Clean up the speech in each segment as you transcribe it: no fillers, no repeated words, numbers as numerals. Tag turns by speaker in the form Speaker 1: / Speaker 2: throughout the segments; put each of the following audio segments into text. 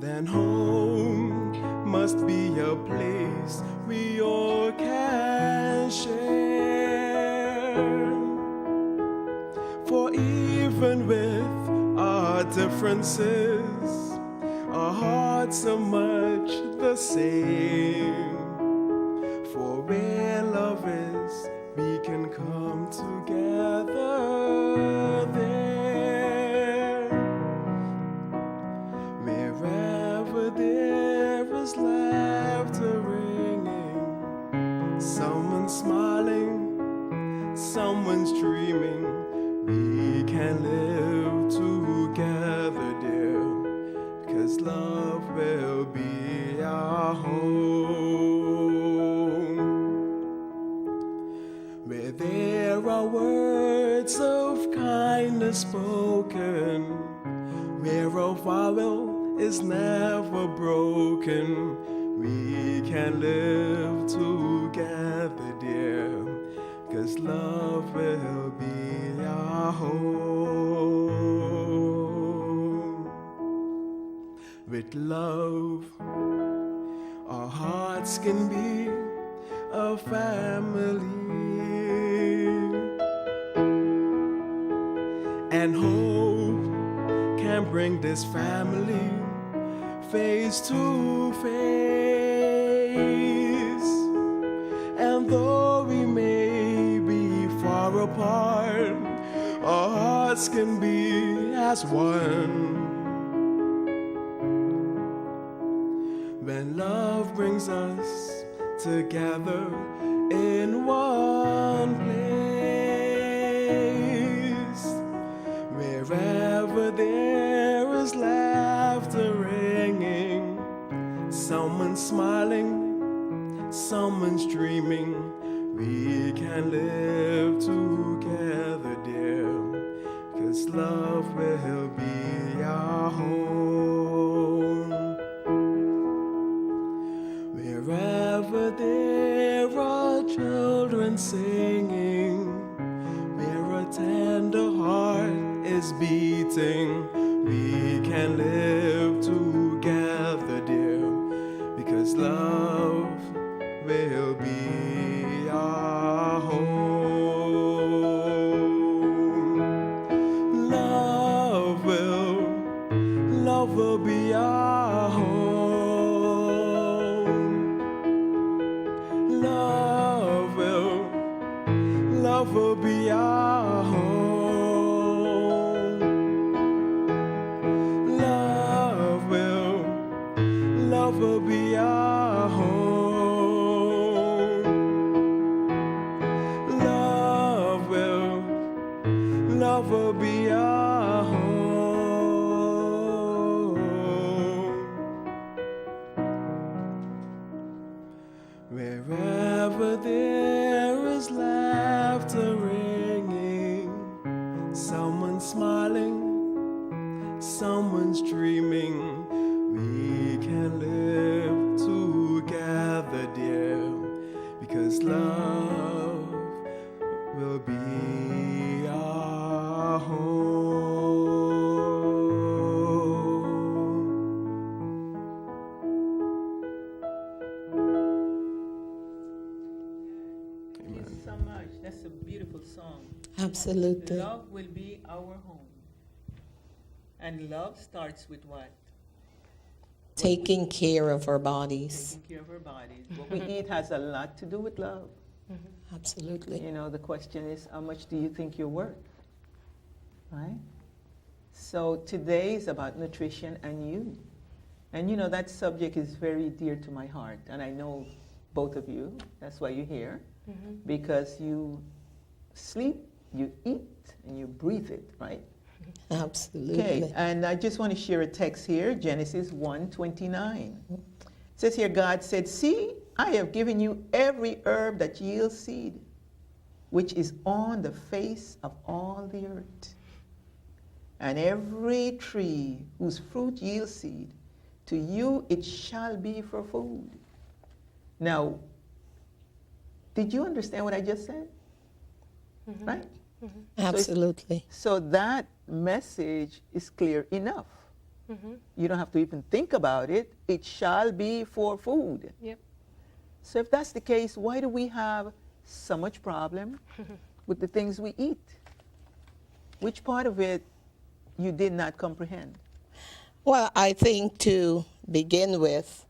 Speaker 1: then home must be a place we all can share. For even with our differences, our hearts are much the same. For where love is, we can come together there. Wherever there is laughter ringing, someone smiling, someone's dreaming, we can live together, dear, because love will be our home. Where there are words of kindness spoken, where a vow is never broken, we can live together, dear, 'cause love will be our home. With love, our hearts can be a family, and hope can bring this family face to face. And though we may be far apart, our hearts can be as one. When love brings us together in one place, wherever there is laughter ringing, someone smiling, someone's dreaming, we can live together, dear, 'cause love will be our home. Wherever there are children singing, where a tender heart is beating, we can live together, dear, because love will be our home. Love will be our home. Love will be our home. Love will be our home. Love will be our home. Wherever there is laughter ringing, someone smiling, someone's dreaming, we can live together, dear, because love will be our home.
Speaker 2: Thank you so much. That's a beautiful song.
Speaker 3: Absolutely.
Speaker 2: Love will be our home. And love starts with what?
Speaker 3: Taking care of our bodies.
Speaker 2: Taking care of our bodies. What we eat has a lot to do with love.
Speaker 3: Absolutely.
Speaker 2: You know, the question is, how much do you think you're worth? Right? So today is about nutrition and you. And you know, that subject is very dear to my heart. And I know both of you. That's why you're here. Because you sleep, you eat, and you breathe it, right?
Speaker 3: Absolutely.
Speaker 2: Okay, and I just want to share a text here, Genesis 1:29. It says here, God said, "See, I have given you every herb that yields seed, which is on the face of all the earth, and every tree whose fruit yields seed, to you it shall be for food." Now, did you understand what I just said? Right?
Speaker 3: Absolutely.
Speaker 2: So that message is clear enough. You don't have to even think about it. It shall be for food.
Speaker 4: Yep.
Speaker 2: So if that's the case, why do we have so much problem with the things we eat? Which part of it you did not comprehend?
Speaker 3: Well, I think to begin with,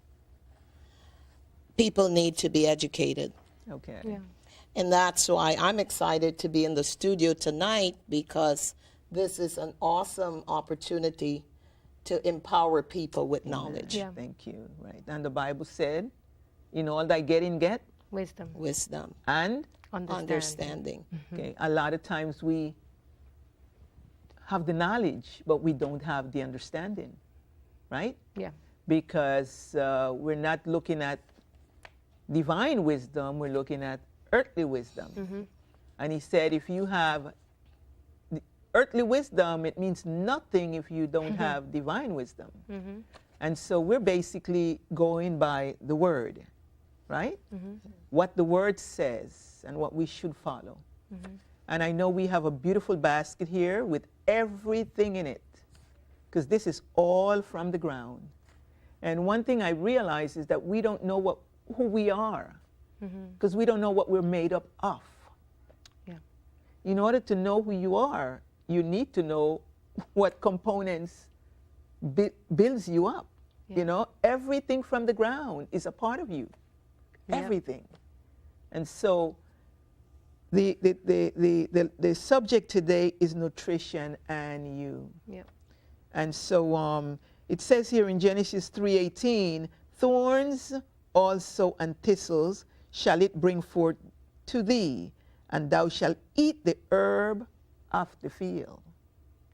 Speaker 3: people need to be educated.
Speaker 2: Okay.
Speaker 4: Yeah.
Speaker 3: And that's why I'm excited to be in the studio tonight, because this is an awesome opportunity to empower people with knowledge,
Speaker 4: Yeah.
Speaker 2: Thank you. Right. And the Bible said, in all thy getting, get,
Speaker 4: Wisdom.
Speaker 3: wisdom,
Speaker 2: and
Speaker 3: understanding.
Speaker 2: okay. A lot of times we have the knowledge, but we don't have the understanding, right?
Speaker 4: Yeah.
Speaker 2: Because we're not looking at divine wisdom, we're looking at earthly wisdom. And he said, if you have the earthly wisdom, it means nothing if you don't have divine wisdom. And so we're basically going by the word, right? What the word says and what we should follow. And I know we have a beautiful basket here with everything in it, because this is all from the ground. And one thing I realize is that we don't know who we are, because we don't know what we're made up of.
Speaker 4: Yeah.
Speaker 2: In order to know who you are, you need to know what components builds you up.
Speaker 4: Yeah.
Speaker 2: You know, everything from the ground is a part of you.
Speaker 4: Yeah.
Speaker 2: Everything. And so the subject today is nutrition and you.
Speaker 4: Yep.
Speaker 2: And so it says here in Genesis 3:18, thorns also and thistles shall it bring forth to thee, and thou shalt eat the herb of the field.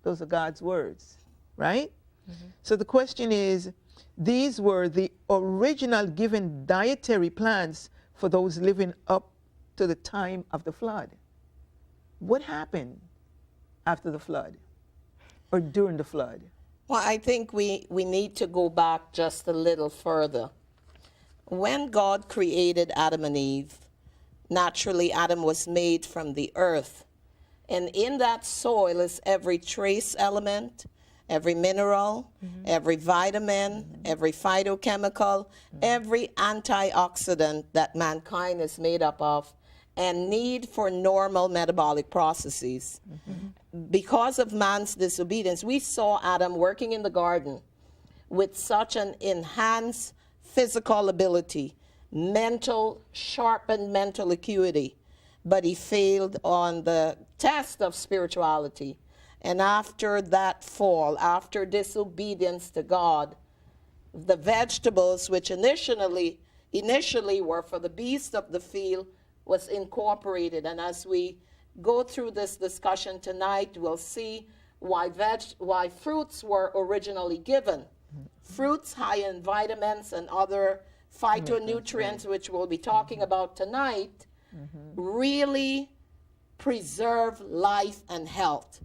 Speaker 2: Those are God's words, right? So the question is, these were the original given dietary plans for those living up to the time of the flood. What happened after the flood or during the flood?
Speaker 3: Well, I think we need to go back just a little further. When God created Adam and Eve, naturally Adam was made from the earth. And in that soil is every trace element, every mineral, every vitamin, every phytochemical, every antioxidant that mankind is made up of and need for normal metabolic processes. Because of man's disobedience, we saw Adam working in the garden with such an enhanced physical ability, sharpened mental acuity, but he failed on the test of spirituality. And after that fall, after disobedience to God, the vegetables, which initially were for the beasts of the field, was incorporated. And as we go through this discussion tonight, we'll see why fruits were originally given. Fruits high in vitamins and other phytonutrients, which we'll be talking about tonight, really preserve life and health.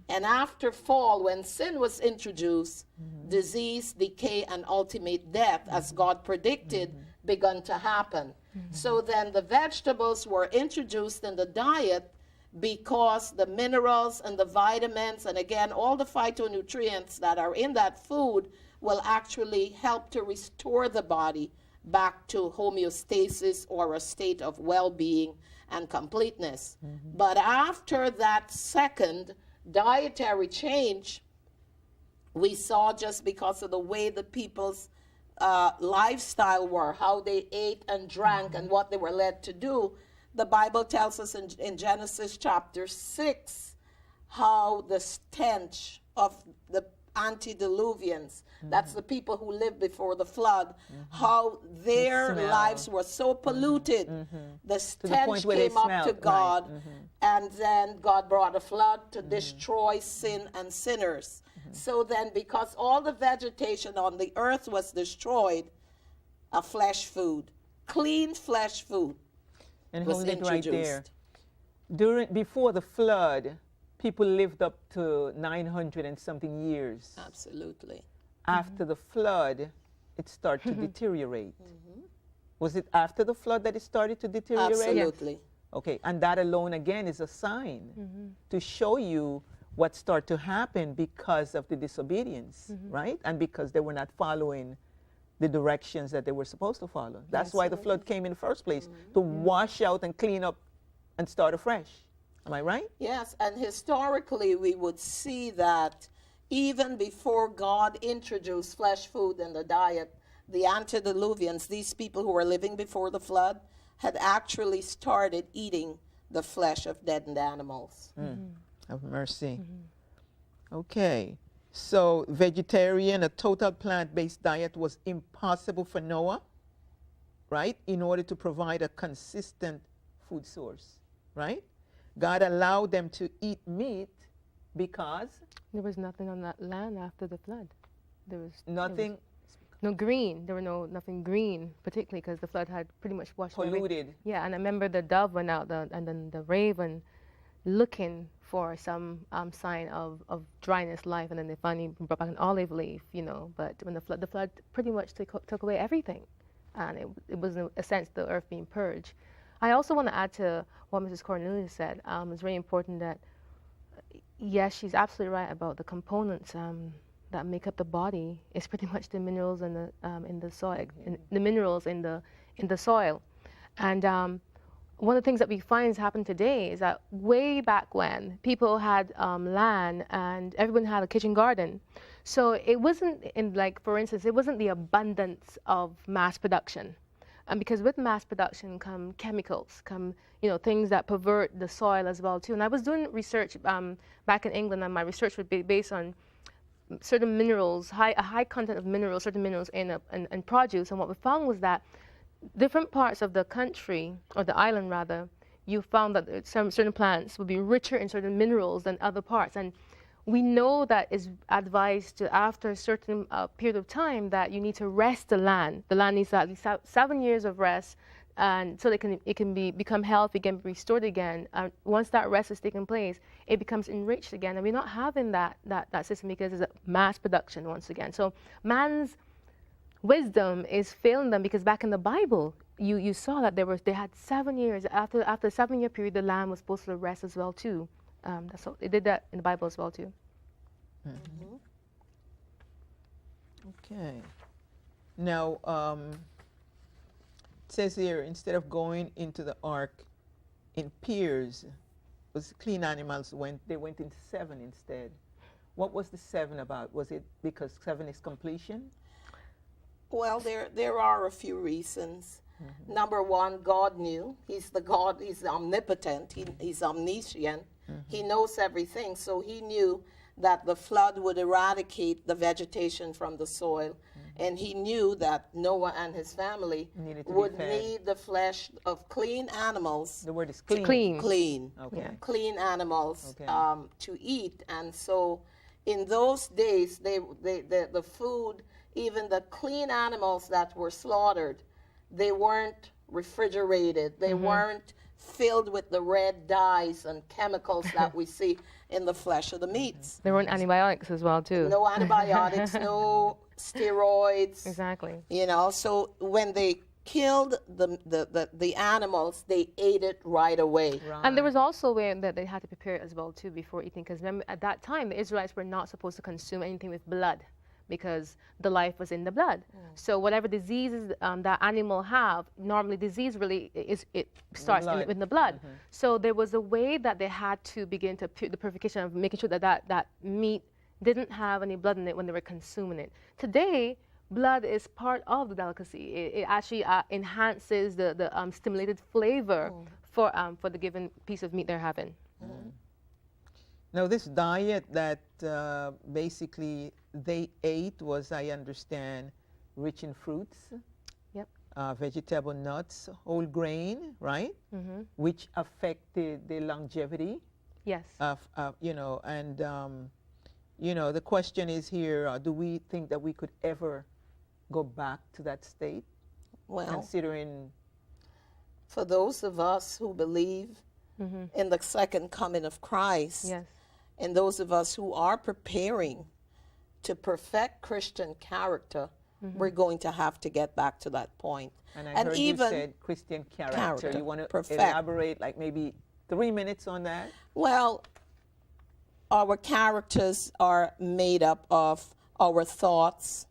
Speaker 3: And after fall, when sin was introduced, disease, decay, and ultimate death, as God predicted, begun to happen. So then the vegetables were introduced in the diet because the minerals and the vitamins, and again, all the phytonutrients that are in that food will actually help to restore the body back to homeostasis or a state of well-being and completeness. But after that second dietary change, we saw, just because of the way the people's lifestyle were, how they ate and drank and what they were led to do, the Bible tells us in Genesis chapter 6 how the stench of the antediluvians, that's the people who lived before the flood, how their lives were so polluted, the stench came up to God, and then God brought a flood to destroy sin and sinners. So then, because all the vegetation on the earth was destroyed, a flesh food, clean flesh food,
Speaker 2: And
Speaker 3: was
Speaker 2: hold it right there.
Speaker 3: introduced.
Speaker 2: Before the flood, people lived up to 900 and something years.
Speaker 3: Absolutely.
Speaker 2: After the flood, it started to deteriorate. Was it after the flood that it started to deteriorate?
Speaker 3: Absolutely.
Speaker 2: Okay, and that alone again is a sign to show you what started to happen because of the disobedience, right? And because they were not following the directions that they were supposed to follow. That's why the flood came in the first place, to wash out and clean up and start afresh. Am I right?
Speaker 3: Yes, and historically we would see that even before God introduced flesh food in the diet, the antediluvians, these people who were living before the flood, had actually started eating the flesh of deadened animals.
Speaker 2: Have mercy. Okay. So vegetarian, a total plant-based diet was impossible for Noah, right? In order to provide a consistent food source, right? God allowed them to eat meat because
Speaker 4: There was nothing on that land after the flood. There was
Speaker 2: nothing
Speaker 4: no green. There were nothing green, particularly because the flood had pretty much washed away.
Speaker 2: polluted.
Speaker 4: Yeah, and I remember the dove went out, and then the raven, looking for some sign of dryness, life, and then they finally brought back an olive leaf, you know. But when the flood pretty much took away everything, and it was in a sense the earth being purged. I also want to add to what Mrs. Cornelius said. It's very important that, yes, she's absolutely right about the components that make up the body. It's pretty much the minerals in the soil, the minerals in the soil, and one of the things that we find has happened today is that way back when people had land and everyone had a kitchen garden, so it wasn't for instance, it wasn't the abundance of mass production. And because with mass production come chemicals, come things that pervert the soil as well too. And I was doing research back in England, and my research would be based on certain minerals, a high content of minerals, certain minerals in produce. And what we found was that different parts of the country, or the island rather, you found that certain plants would be richer in certain minerals than other parts. And we know that it's advised to, after a certain period of time, that you need to rest the land. The land needs at least 7 years of rest, and so it can become healthy, can be restored again. Once that rest has taken place, it becomes enriched again. And we're not having that system because it's a mass production once again. So man's wisdom is failing them, because back in the Bible, you saw that they had 7 years. After a 7-year period, the land was supposed to rest as well too. So they did that in the Bible as well too.
Speaker 2: Okay. Now, it says here, instead of going into the ark in pairs, was clean animals they went in 7 instead. What was the 7 about? Was it because 7 is completion?
Speaker 3: Well, there are a few reasons. Number one, God knew. He's the God. He's omnipotent. He's omniscient. He knows everything. So he knew that the flood would eradicate the vegetation from the soil. And he knew that Noah and his family would need the flesh of clean animals.
Speaker 2: The word is clean.
Speaker 3: Clean.
Speaker 2: Okay.
Speaker 3: Yeah. Clean animals
Speaker 2: Okay.
Speaker 3: to eat. And so in those days, the food, even the clean animals that were slaughtered, they weren't refrigerated. They weren't filled with the red dyes and chemicals that we see in the flesh of the meats.
Speaker 4: There weren't antibiotics as well too.
Speaker 3: No antibiotics, no steroids.
Speaker 4: Exactly.
Speaker 3: So when they killed the animals, they ate it right away.
Speaker 2: Right.
Speaker 4: And there was also a way that they had to prepare it as well too before eating, because remember at that time the Israelites were not supposed to consume anything with blood, because the life was in the blood. So whatever diseases that animal have, normally disease really starts in the blood. So there was a way that they had to begin to the purification of making sure that meat didn't have any blood in it when they were consuming it. Today, blood is part of the delicacy. It actually enhances the stimulated flavor for the given piece of meat they're having.
Speaker 2: Now, this diet that basically they ate was, I understand, rich in fruits,
Speaker 4: Yep.
Speaker 2: Vegetable, nuts, whole grain, right? Which affected the longevity
Speaker 4: Yes.
Speaker 2: of and the question is here: do we think that we could ever go back to that state,
Speaker 3: Well,
Speaker 2: considering?
Speaker 3: for those of us who believe in the second coming of Christ,
Speaker 4: Yes.
Speaker 3: and those of us who are preparing to perfect Christian character, we're going to have to get back to that point.
Speaker 2: And I heard you said Christian character. You want to
Speaker 3: perfect.
Speaker 2: elaborate, like maybe 3 minutes on that?
Speaker 3: Well, our characters are made up of our thoughts,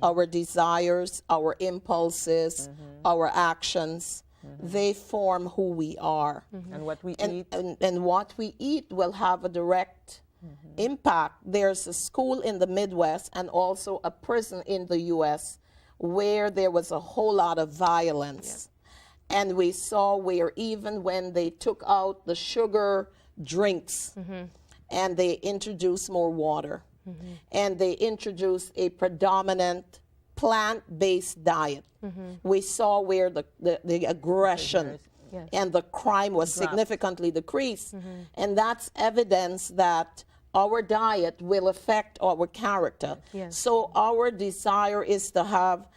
Speaker 3: our desires, our impulses, our actions. They form who we are.
Speaker 2: And what we
Speaker 3: And,
Speaker 2: eat.
Speaker 3: and what we eat will have a direct impact. There's a school in the Midwest and also a prison in the U.S. where there was a whole lot of violence. And we saw where even when they took out the sugar drinks and they introduced more water and they introduced a predominant plant-based diet, we saw where the aggression
Speaker 4: Yes.
Speaker 3: and the crime was significantly decreased. And that's evidence that our diet will affect our character.
Speaker 4: Yes.
Speaker 3: So our desire is to have,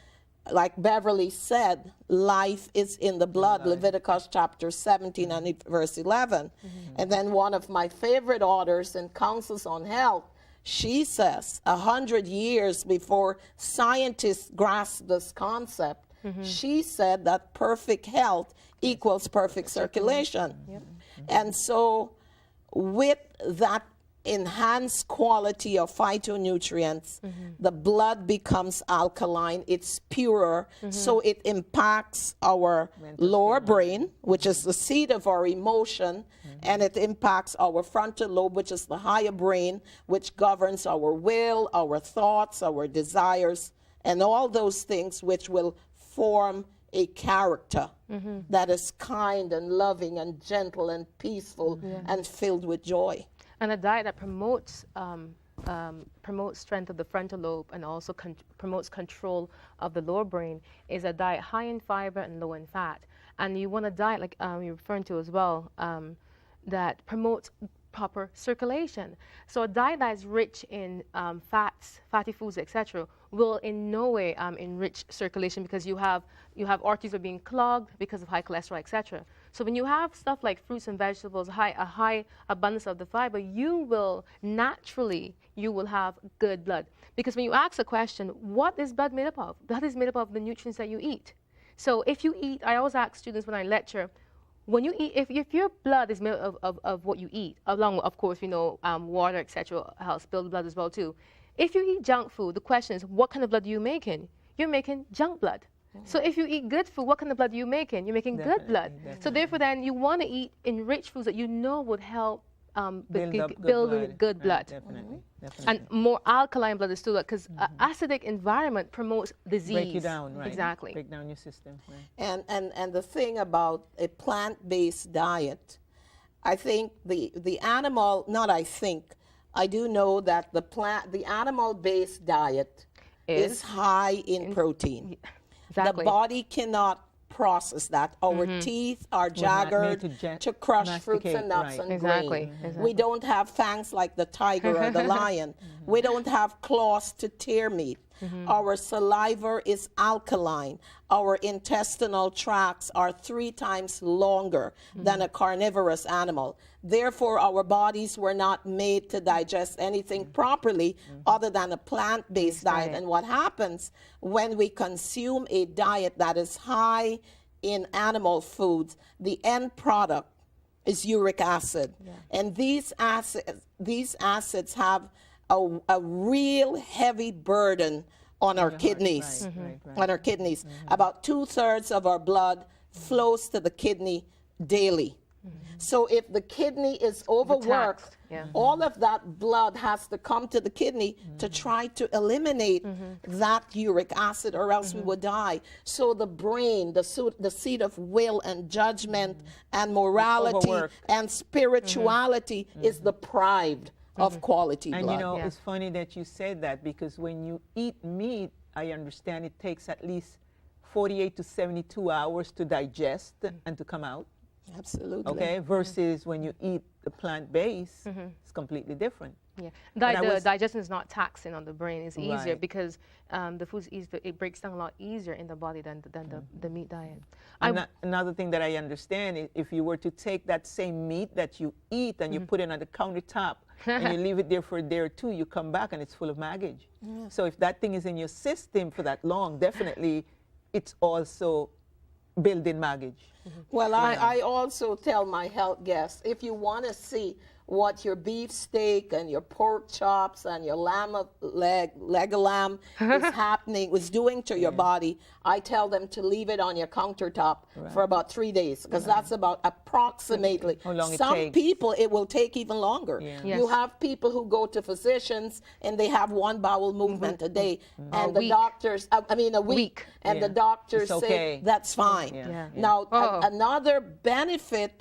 Speaker 3: like Beverly said, life is in the blood, Leviticus chapter 17 and verse 11. And then one of my favorite authors in Counsels on Health, she says 100 years before scientists grasped this concept, she said that perfect health equals perfect circulation. And so with that enhanced quality of phytonutrients, the blood becomes alkaline, it's purer, so it impacts our lower brain, which is the seat of our emotion, and it impacts our frontal lobe, which is the higher brain, which governs our will, our thoughts, our desires, and all those things which will form a character that is kind and loving and gentle and peaceful and filled with joy.
Speaker 4: And a diet that promotes promotes strength of the frontal lobe and also promotes control of the lower brain is a diet high in fiber and low in fat. And you want a diet, like you're referring to as well, that promotes proper circulation. So a diet that is rich in fats, fatty foods, etc., will in no way enrich circulation because you have arteries are being clogged because of high cholesterol, etc. So when you have stuff like fruits and vegetables, a high abundance of the fiber, you will have good blood. Because when you ask the question, what is blood made up of? Blood is made up of the nutrients that you eat. So if you eat, I always ask students when I lecture, when you eat, if your blood is made of what you eat, along with, of course, water, etc., helps build blood as well too. If you eat junk food, the question is, what kind of blood are you making? You're making junk blood. So if you eat good food, what kind of blood are you making? You're making good blood. So therefore, then you want to eat enriched foods that you know would help build good blood.
Speaker 2: Definitely.
Speaker 4: And more alkaline blood is still because acidic environment promotes disease.
Speaker 2: Break you down, right?
Speaker 4: Exactly.
Speaker 2: Break down your system. Right.
Speaker 3: And the thing about a plant-based diet, I think the animal, not I think, I do know that the animal-based diet is high in protein.
Speaker 4: Exactly.
Speaker 3: The body cannot process that. Our teeth are
Speaker 2: not made
Speaker 3: jaggered to crush fruits and nuts and
Speaker 4: Exactly.
Speaker 3: grain. We don't have fangs like the tiger or the lion. We don't have claws to tear meat. Our saliva is alkaline. Our intestinal tracts are 3 times longer than a carnivorous animal. Therefore, our bodies were not made to digest anything properly other than a plant-based diet. And what happens when we consume a diet that is high in animal foods, the end product is uric acid. And these acids have a real heavy burden on our kidneys. On our kidneys. About 2/3 of our blood flows to the kidney daily. So if the kidney is overworked, all of that blood has to come to the kidney to try to eliminate that uric acid, or else we would die. So the brain, the seat of will and judgment and morality and spirituality is deprived of quality blood.
Speaker 2: And it's funny that you said that, because when you eat meat, I understand it takes at least 48 to 72 hours to digest and to come out.
Speaker 3: Absolutely.
Speaker 2: Okay, versus when you eat the plant-based, it's completely different.
Speaker 4: Yeah, the digestion is not taxing on the brain. It's easier
Speaker 2: Right.
Speaker 4: because the food's easier. It breaks down a lot easier in the body than the meat diet.
Speaker 2: Another thing that I understand is if you were to take that same meat that you eat and you put it on the countertop and you leave it there for a day or two, you come back and it's full of baggage. So if that thing is in your system for that long, definitely it's also building baggage.
Speaker 3: Well, I also tell my health guests, if you want to see what your beef steak and your pork chops and your leg of lamb is happening, was doing to your body, I tell them to leave it on your countertop for about 3 days, because that's about approximately.
Speaker 5: How long it
Speaker 3: Some
Speaker 5: takes.
Speaker 3: people, it will take even longer.
Speaker 5: Yeah.
Speaker 4: Yes.
Speaker 3: You have people who go to physicians and they have one bowel movement a day, and
Speaker 4: A
Speaker 3: the
Speaker 4: week.
Speaker 3: doctors, a week, and the
Speaker 5: Yeah.
Speaker 3: doctors
Speaker 5: It's
Speaker 3: say
Speaker 5: okay.
Speaker 3: that's fine.
Speaker 5: Yeah.
Speaker 4: Yeah.
Speaker 3: Now,
Speaker 4: Oh.
Speaker 3: another benefit,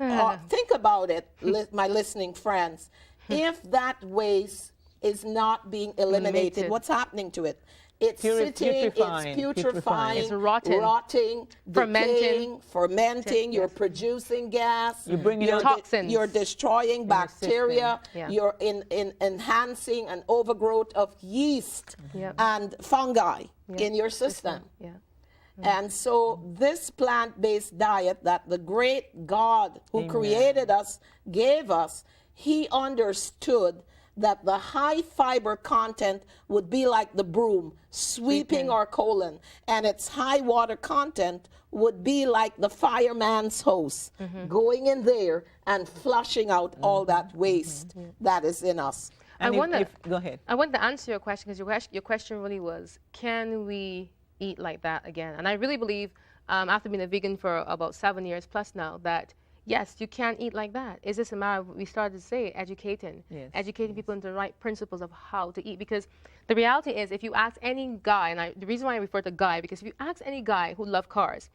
Speaker 3: think about it, my listening friends. If that waste is not being eliminated, what's happening to it? It's sitting,
Speaker 5: putrefying.
Speaker 3: it's putrefying,
Speaker 4: It's rotting.
Speaker 3: fermenting,
Speaker 4: Fermenting.
Speaker 3: you're producing gas,
Speaker 5: You're bringing out
Speaker 4: Toxins.
Speaker 3: you're destroying
Speaker 5: your system.
Speaker 3: bacteria,
Speaker 4: Yeah.
Speaker 3: you're in enhancing an overgrowth of yeast
Speaker 4: Yep.
Speaker 3: and fungi in your system.
Speaker 4: Yeah.
Speaker 3: And so this plant-based diet that the great God who created us gave us, he understood that the high fiber content would be like the broom sweeping our colon, and its high water content would be like the fireman's hose going in there and flushing out all that waste that is in us.
Speaker 5: And
Speaker 4: I wonder-
Speaker 5: go ahead.
Speaker 4: I want to answer your question because your question really was, can we eat like that again? And I really believe, after being a vegan for about 7 years plus now, that yes, you can eat like that. It's just a matter of, we started to say, educating.
Speaker 5: Yes.
Speaker 4: Educating people into the right principles of how to eat. Because the reality is, if you ask any guy, and the reason why I refer to guy, because if you ask any guy who loves cars,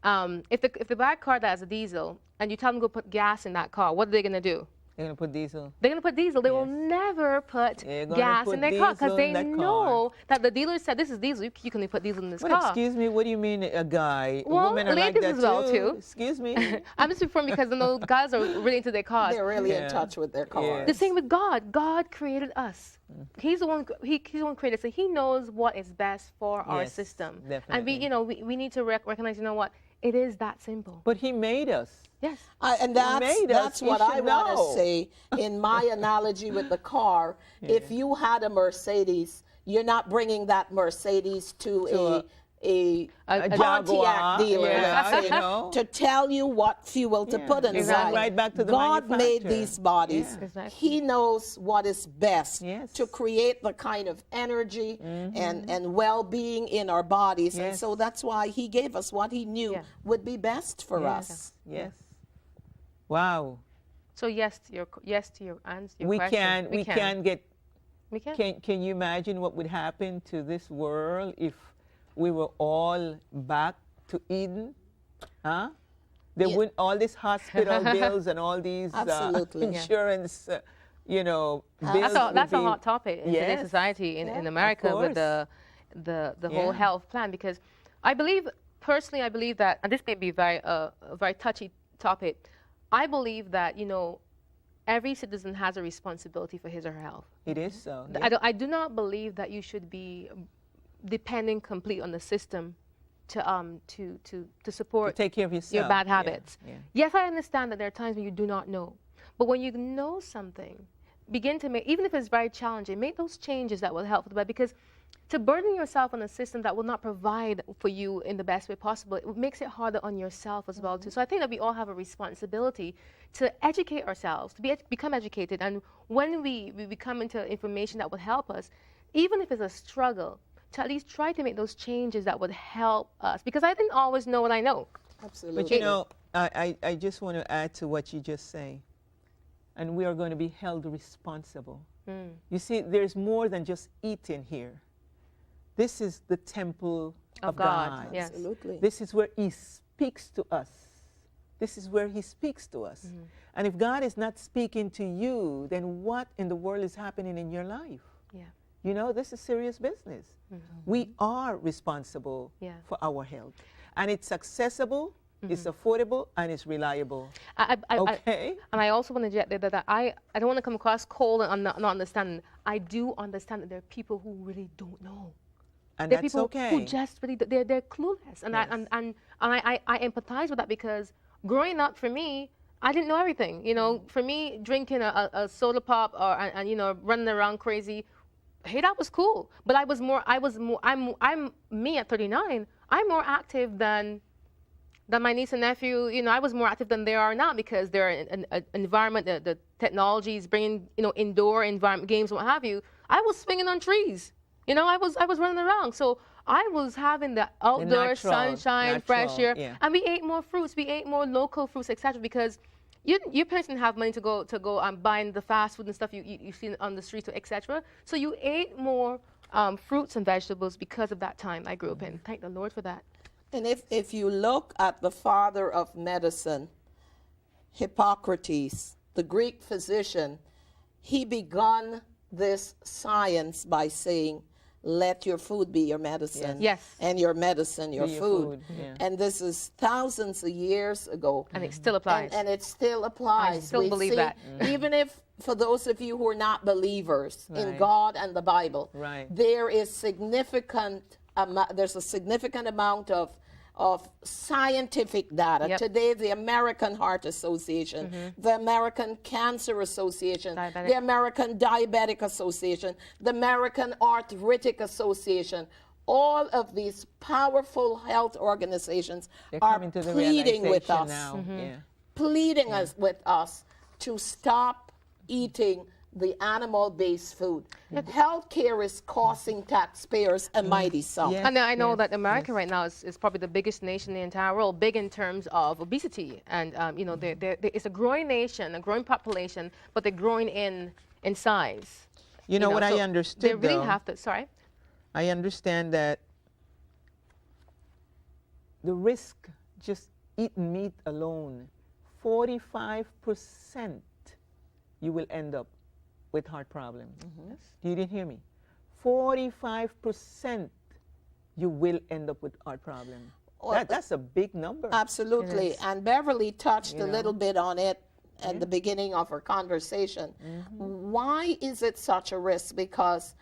Speaker 4: if they buy a car that has a diesel, and you tell them to go put gas in that car, what are they going to do?
Speaker 5: They're going to put diesel.
Speaker 4: They're going to put diesel. They will never put
Speaker 5: They're gonna
Speaker 4: gas
Speaker 5: put
Speaker 4: in their car because
Speaker 5: diesel
Speaker 4: they
Speaker 5: in that
Speaker 4: know that the dealer said, this is diesel. You can only put diesel in this
Speaker 5: But
Speaker 4: car.
Speaker 5: excuse me, what do you mean a guy?
Speaker 4: Well,
Speaker 5: Women are like
Speaker 4: ladies
Speaker 5: that
Speaker 4: as well, too.
Speaker 5: Excuse me.
Speaker 4: I'm just referring because I know guys are really into their cars.
Speaker 3: They're really
Speaker 5: Yeah.
Speaker 3: in touch with their cars.
Speaker 4: The same with God. God created us. He's the one. He's the one created us. So He knows what is best for our
Speaker 5: Yes,
Speaker 4: system.
Speaker 5: definitely.
Speaker 4: And we need to recognize. You know what? It is that simple.
Speaker 5: But he made us.
Speaker 4: Yes.
Speaker 3: And
Speaker 5: made us.
Speaker 3: that's
Speaker 5: You
Speaker 3: what I
Speaker 5: should
Speaker 3: want
Speaker 5: know.
Speaker 3: to say in my analogy with the car. If you had a Mercedes, you're not bringing that Mercedes to a
Speaker 4: A
Speaker 3: Pontiac
Speaker 5: Jaguar,
Speaker 3: dealer,
Speaker 5: yeah,
Speaker 3: let's say,
Speaker 5: you know.
Speaker 3: to tell you what fuel to
Speaker 5: Yeah.
Speaker 3: put inside.
Speaker 4: Exactly.
Speaker 5: Right back to the
Speaker 3: God made
Speaker 5: manufacturer.
Speaker 3: these bodies.
Speaker 5: Yeah.
Speaker 4: Exactly.
Speaker 3: He knows what is best
Speaker 5: Yes.
Speaker 3: to create the kind of energy and well-being in our bodies. And
Speaker 5: Yes.
Speaker 3: so that's why he gave us what he knew
Speaker 4: Yeah.
Speaker 3: would be best for
Speaker 5: Yes.
Speaker 3: us.
Speaker 5: Yes. Wow.
Speaker 4: So yes to your answer. Your
Speaker 5: We
Speaker 4: question.
Speaker 5: can get.
Speaker 4: We can.
Speaker 5: Can you imagine what would happen to this world if we were all back to Eden? Huh? There
Speaker 3: Yeah.
Speaker 5: wouldn't all these hospital bills and all these
Speaker 3: Absolutely.
Speaker 5: insurance, bills.
Speaker 4: That's
Speaker 5: would
Speaker 4: a
Speaker 5: be-
Speaker 4: hot topic in today's
Speaker 5: Yes.
Speaker 4: society in
Speaker 5: Of
Speaker 4: America with
Speaker 5: course.
Speaker 4: the whole
Speaker 5: Yeah.
Speaker 4: health plan, because I believe that, and this may be a very touchy topic, I believe that every citizen has a responsibility for his or her health.
Speaker 5: It is so.
Speaker 4: I do not believe that you should be depending completely on the system to support
Speaker 5: To take care of yourself.
Speaker 4: your bad
Speaker 5: Yeah,
Speaker 4: habits.
Speaker 5: yeah.
Speaker 4: Yes, I understand that there are times when you do not know. But when you know something, begin to make, even if it's very challenging, make those changes that will help with that. Because to burden yourself on a system that will not provide for you in the best way possible, it makes it harder on yourself as well too. So I think that we all have a responsibility to educate ourselves, to become educated. And when we become into information that will help us, even if it's a struggle, to at least try to make those changes that would help us. Because I didn't always know what I know.
Speaker 3: Absolutely.
Speaker 5: But I just want to add to what you just say. And we are going to be held responsible. You see, there's more than just eating here. This is the temple of God.
Speaker 4: Yes.
Speaker 3: Absolutely.
Speaker 5: This is where He speaks to us. This is where He speaks to us. And if God is not speaking to you, then what in the world is happening in your life?
Speaker 4: Yeah.
Speaker 5: This is serious business. We are responsible
Speaker 4: Yeah.
Speaker 5: for our health. And it's accessible, it's affordable, and it's reliable. Okay.
Speaker 4: And I also want to get there that I don't want to come across cold and not understanding. I do understand that there are people who really don't know.
Speaker 5: And
Speaker 4: There are
Speaker 5: that's
Speaker 4: people
Speaker 5: okay.
Speaker 4: who just really they're clueless, and I empathize with that, because growing up for me, I didn't know everything. For me, drinking a soda pop and running around crazy, hey, that was cool. But I'm me at 39. I'm more active than that my niece and nephew, I was more active than they are now because they're in an environment, the technologies bringing, indoor environment games, what have you. I was swinging on trees. I was running around. So I was having the outdoor sunshine, fresh air, and we ate more fruits. We ate more local fruits, etc. Because your parents didn't have money to go buying the fast food and stuff you see on the streets, etc. So you ate more fruits and vegetables because of that time I grew up in. Thank the Lord for that.
Speaker 3: And if you look at the father of medicine, Hippocrates, the Greek physician, he begun this science by saying, let your food be your medicine.
Speaker 4: Yes.
Speaker 3: And your medicine, your
Speaker 5: Be
Speaker 3: food.
Speaker 5: Yeah.
Speaker 3: And this is thousands of years ago.
Speaker 4: And it still applies.
Speaker 3: And it still applies.
Speaker 4: I still believe that.
Speaker 3: Even if, for those of you who are not believers in
Speaker 5: Right.
Speaker 3: God and the Bible,
Speaker 5: Right.
Speaker 3: there is there's a significant amount of scientific data.
Speaker 4: Yep.
Speaker 3: Today, the American Heart Association, the American Cancer Association,
Speaker 4: Diabetic.
Speaker 3: the American Diabetic Association, the American Arthritic Association, all of these powerful health organizations
Speaker 5: They're
Speaker 3: are
Speaker 5: coming to the
Speaker 3: pleading with
Speaker 5: realization
Speaker 3: us,
Speaker 5: now. Yeah.
Speaker 3: pleading with us to stop eating the animal-based food. Healthcare is costing taxpayers a mighty sum.
Speaker 5: Yes.
Speaker 4: And I know
Speaker 5: yes,
Speaker 4: that America right now is probably the biggest nation in the entire world, big in terms of obesity. And, it's a growing nation, a growing population, but they're growing in size.
Speaker 5: You know what
Speaker 4: so
Speaker 5: I understood,
Speaker 4: They really
Speaker 5: though?
Speaker 4: have to, sorry?
Speaker 5: I understand that the risk just eating meat alone, 45% you will end up with heart problems. You didn't hear me. 45% you will end up with heart problems. That's a big number.
Speaker 3: Absolutely.
Speaker 4: It is.
Speaker 3: And Beverly touched
Speaker 5: You
Speaker 3: a
Speaker 5: know.
Speaker 3: little bit on it at the beginning of our conversation. Why is it such a risk? Because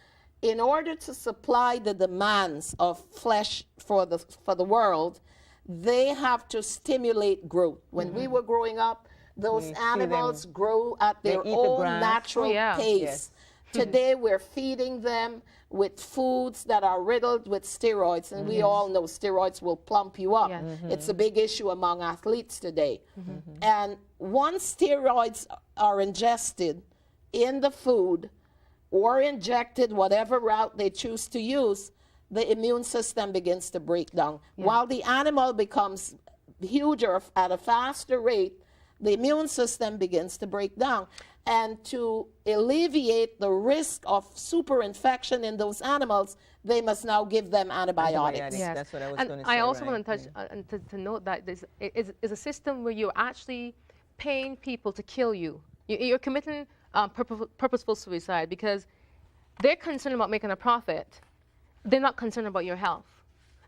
Speaker 3: in order to supply the demands of flesh for the world, they have to stimulate growth. When we were growing up, those
Speaker 5: We see
Speaker 3: animals
Speaker 5: them.
Speaker 3: grow at
Speaker 5: They
Speaker 3: their
Speaker 5: eat the
Speaker 3: own
Speaker 5: grass.
Speaker 3: natural
Speaker 4: Oh, yeah.
Speaker 3: pace.
Speaker 5: Yes.
Speaker 3: Today, we're feeding them with foods that are riddled with steroids, and we all know steroids will plump you up.
Speaker 4: Yes.
Speaker 3: It's a big issue among athletes today. And once steroids are ingested in the food or injected, whatever route they choose to use, the immune system begins to break down. While the animal becomes huger at a faster rate, the immune system begins to break down. And to alleviate the risk of superinfection in those animals, they must now give them antibiotics.
Speaker 5: Antibiotics.
Speaker 4: Yes.
Speaker 5: That's what I was
Speaker 4: And
Speaker 5: gonna
Speaker 4: I
Speaker 5: say,
Speaker 4: also
Speaker 5: right.
Speaker 4: want to touch to note that this is a system where you're actually paying people to kill you. You're committing purposeful suicide because they're concerned about making a profit. They're not concerned about your health.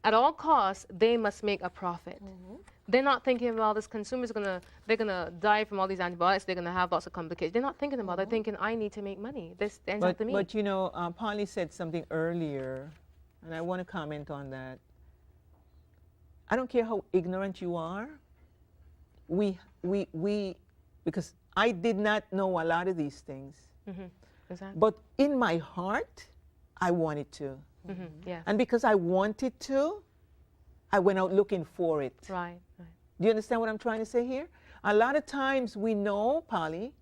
Speaker 4: At all costs, they must make a profit. They're not thinking about this consumers they're gonna die from all these antibiotics. They're gonna have lots of complications. They're not thinking about. They're thinking, I need to make money. This ends up to me.
Speaker 5: But you know, Polly said something earlier, and I want to comment on that. I don't care how ignorant you are. We because I did not know a lot of these things,
Speaker 4: Exactly.
Speaker 5: but in my heart, I wanted to.
Speaker 4: Yeah.
Speaker 5: And because I wanted to, I went out looking for it.
Speaker 4: Right.
Speaker 5: Do you understand what I'm trying to say here? A lot of times we know, Polly,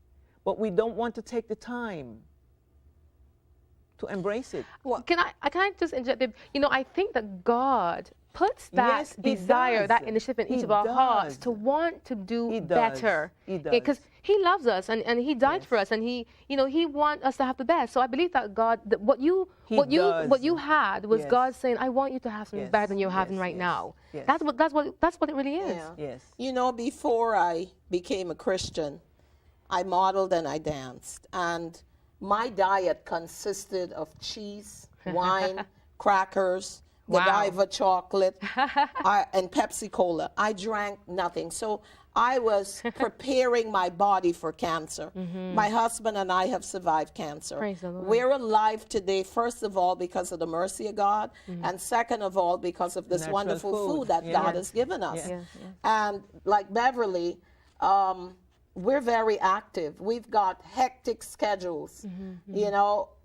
Speaker 5: but we don't want to take the time to embrace it.
Speaker 4: Can I just interject? Babe? I think that God puts that
Speaker 5: Yes, He
Speaker 4: desire,
Speaker 5: does.
Speaker 4: that initiative in
Speaker 5: He
Speaker 4: each of our hearts
Speaker 5: does.
Speaker 4: to want to do
Speaker 5: He does.
Speaker 4: better.
Speaker 5: He does.
Speaker 4: Because He loves us and He died
Speaker 5: Yes.
Speaker 4: for us and He wants us to have the best. So I believe that God, that what you
Speaker 5: does.
Speaker 4: had was
Speaker 5: Yes.
Speaker 4: God saying, I want you to have something
Speaker 5: Yes,
Speaker 4: better than you're having
Speaker 5: yes,
Speaker 4: right
Speaker 5: yes,
Speaker 4: now.
Speaker 5: yes.
Speaker 4: That's what it really is.
Speaker 3: Yeah.
Speaker 5: Yes.
Speaker 3: You know, before I became a Christian, I modeled and I danced. And my diet consisted of cheese, wine, crackers,
Speaker 4: Wow.
Speaker 3: Godiva chocolate, and Pepsi Cola. I drank nothing. So I was preparing my body for cancer. My husband and I have survived cancer.
Speaker 4: Praise the Lord.
Speaker 3: We're alive today, first of all, because of the mercy of God, and second of all, because of this
Speaker 5: Natural
Speaker 3: wonderful
Speaker 5: food.
Speaker 3: food that
Speaker 5: Yeah.
Speaker 3: God has given us.
Speaker 5: Yeah.
Speaker 4: Yes, yes.
Speaker 3: And like Beverly, we're very active. We've got hectic schedules,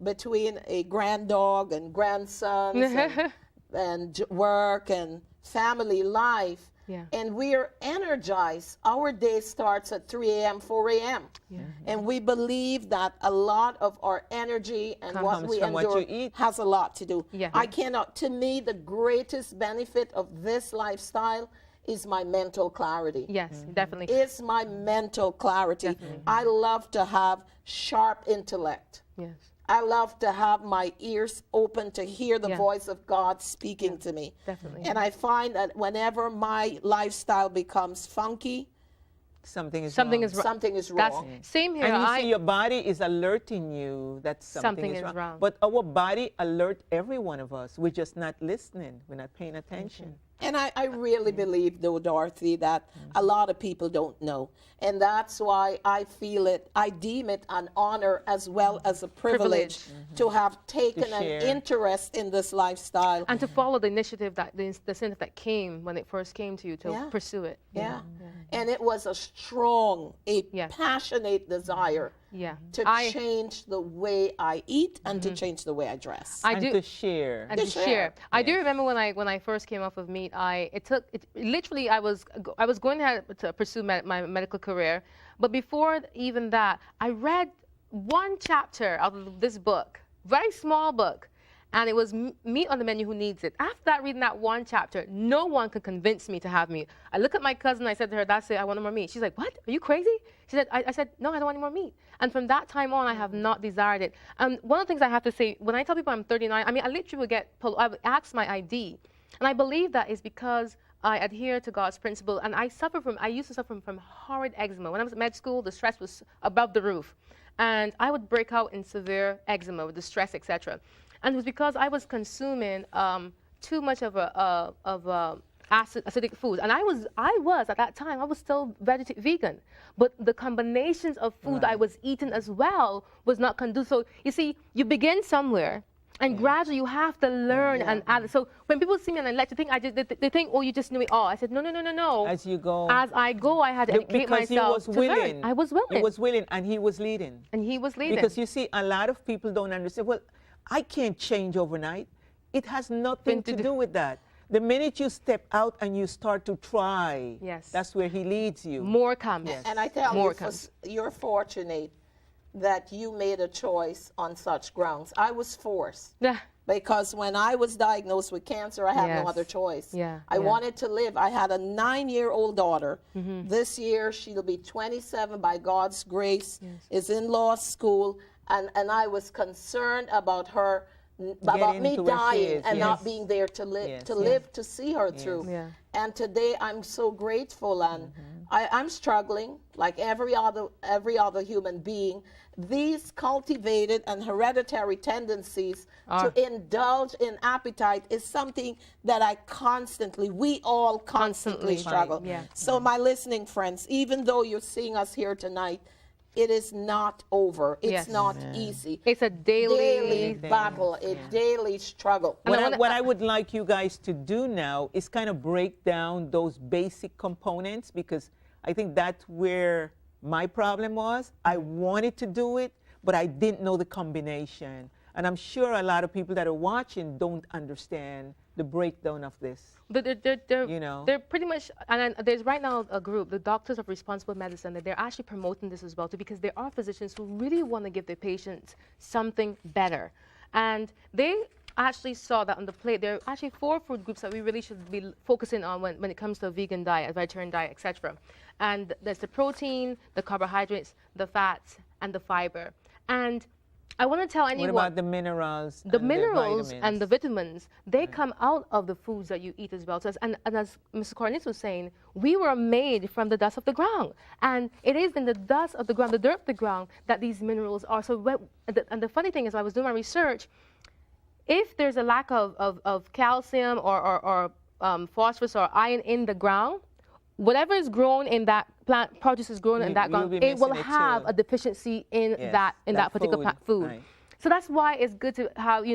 Speaker 3: between a granddog and grandsons and work and family life.
Speaker 4: Yeah.
Speaker 3: and we are energized. Our day starts at 3 a.m., 4 a.m.
Speaker 4: Yeah.
Speaker 3: And we believe that a lot of our energy and what
Speaker 5: Comes
Speaker 3: we
Speaker 5: from what
Speaker 3: endure
Speaker 5: you eat.
Speaker 3: has a lot to do.
Speaker 4: Yeah.
Speaker 3: I cannot, to me, the greatest benefit of this lifestyle is my mental clarity.
Speaker 4: Yes, definitely.
Speaker 3: Is my mental clarity. I love to have sharp intellect.
Speaker 4: Yes.
Speaker 3: I love to have my ears open to hear the
Speaker 4: Yeah.
Speaker 3: voice of God speaking to me.
Speaker 4: Definitely.
Speaker 3: And I find that whenever my lifestyle becomes funky,
Speaker 5: Something is
Speaker 4: Something
Speaker 5: wrong.
Speaker 4: is wrong.
Speaker 3: something is
Speaker 4: That's
Speaker 3: wrong.
Speaker 4: same here.
Speaker 5: And you see, your body is alerting you that something, is wrong. But our body alert every one of us. We're just not listening. We're not paying attention.
Speaker 3: And I really believe, though, Dorothy, that a lot of people don't know. And that's why I feel it, I deem it an honor as well as a privilege to have taken an
Speaker 5: share.
Speaker 3: interest in this lifestyle.
Speaker 4: and to follow the initiative that the incentive that came when it first came to you to
Speaker 3: Yeah.
Speaker 4: pursue it.
Speaker 3: Yeah. And it was a strong, a
Speaker 4: Yeah.
Speaker 3: passionate desire
Speaker 4: Yeah.
Speaker 3: to change the way I eat and to change the way I dress.
Speaker 4: I
Speaker 5: And
Speaker 4: do.
Speaker 5: to share.
Speaker 4: And to
Speaker 3: share.
Speaker 4: share. I do remember when I first came off of meat. Literally I was going to pursue my medical career, but before even that, I read one chapter of this book, very small book, and it was Meat on the Menu Who Needs It. After that, reading that one chapter, no one could convince me to have meat. I looked at my cousin, I said to her, that's it, I want more meat. She's like, what? Are you crazy? She said, I said, no, I don't want any more meat. And from that time on, I have not desired it. And one of the things I have to say, when I tell people I'm 39, I mean, I literally would I would ask my ID. And I believe that is because I adhere to God's principle. And I used to suffer from horrid eczema. When I was at med school, the stress was above the roof. And I would break out in severe eczema with the stress, etc. And it was because I was consuming too much of acidic foods. And I was at that time, I was still vegan. But the combinations of food I was eating as well was not conducive. So you see, you begin somewhere. And gradually you have to learn and add. So when people see me and I let you think, they think, oh, you just knew it all. I said, no.
Speaker 5: As you go.
Speaker 4: As I go, I had to educate myself.
Speaker 5: Because he was willing.
Speaker 4: Learn. I was willing.
Speaker 5: He was willing, and he was leading.
Speaker 4: And he was leading.
Speaker 5: Because you see, a lot of people don't understand. Well, I can't change overnight. It has nothing to do with that. The minute you step out and you start to try,
Speaker 4: Yes.
Speaker 5: that's where he leads you.
Speaker 4: More comes.
Speaker 3: And I tell
Speaker 4: More
Speaker 3: you,
Speaker 4: comes.
Speaker 3: you're fortunate that you made a choice on such grounds. I was forced.
Speaker 4: Yeah.
Speaker 3: Because when I was diagnosed with cancer, I had no
Speaker 4: Yes.
Speaker 3: other choice.
Speaker 4: Yeah,
Speaker 3: I
Speaker 4: yeah.
Speaker 3: wanted to live. I had a 9-year-old daughter. This year, she'll be 27 by God's grace, is in law school, and I was concerned about her, about me
Speaker 5: to where she
Speaker 3: dying
Speaker 5: is,
Speaker 3: and not
Speaker 5: yes.
Speaker 3: being there to live,
Speaker 5: Yes.
Speaker 3: live to see her through.
Speaker 4: Yeah.
Speaker 3: And today, I'm so grateful, and I'm struggling like every other human being. These cultivated and hereditary tendencies to indulge in appetite is something that we all constantly struggle.
Speaker 4: Yeah.
Speaker 3: So my listening friends, even though you're seeing us here tonight, it is not over. It's
Speaker 4: Yes.
Speaker 3: not easy.
Speaker 4: It's a
Speaker 3: Daily battle, a daily struggle.
Speaker 5: What I would like you guys to do now is kind of break down those basic components, because I think that's where my problem was. I wanted to do it, but I didn't know the combination. And I'm sure a lot of people that are watching don't understand the breakdown of this.
Speaker 4: They're pretty much, and there's right now a group, the Doctors of Responsible Medicine, that they're actually promoting this as well too, because there are physicians who really want to give their patients something better. And they actually saw that on the plate. There are actually 4 food groups that we really should be focusing on when it comes to a vegan diet, a vegetarian diet, etc. And there's the protein, the carbohydrates, the fats, and the fiber. And I want to tell anyone.
Speaker 5: What about the minerals?
Speaker 4: The
Speaker 5: and
Speaker 4: minerals
Speaker 5: the
Speaker 4: and the vitamins, they come out of the foods that you eat as well. So and as Mr. Cornelius was saying, we were made from the dust of the ground. And it is in the dust of the ground, the dirt of the ground, that these minerals are. So and the funny thing is, I was doing my research, if there's a lack of calcium or phosphorus or iron in the ground, whatever is grown in that plant, produce is grown in that ground, it will have a deficiency in that particular food.
Speaker 5: Right.
Speaker 4: So that's why it's good to have,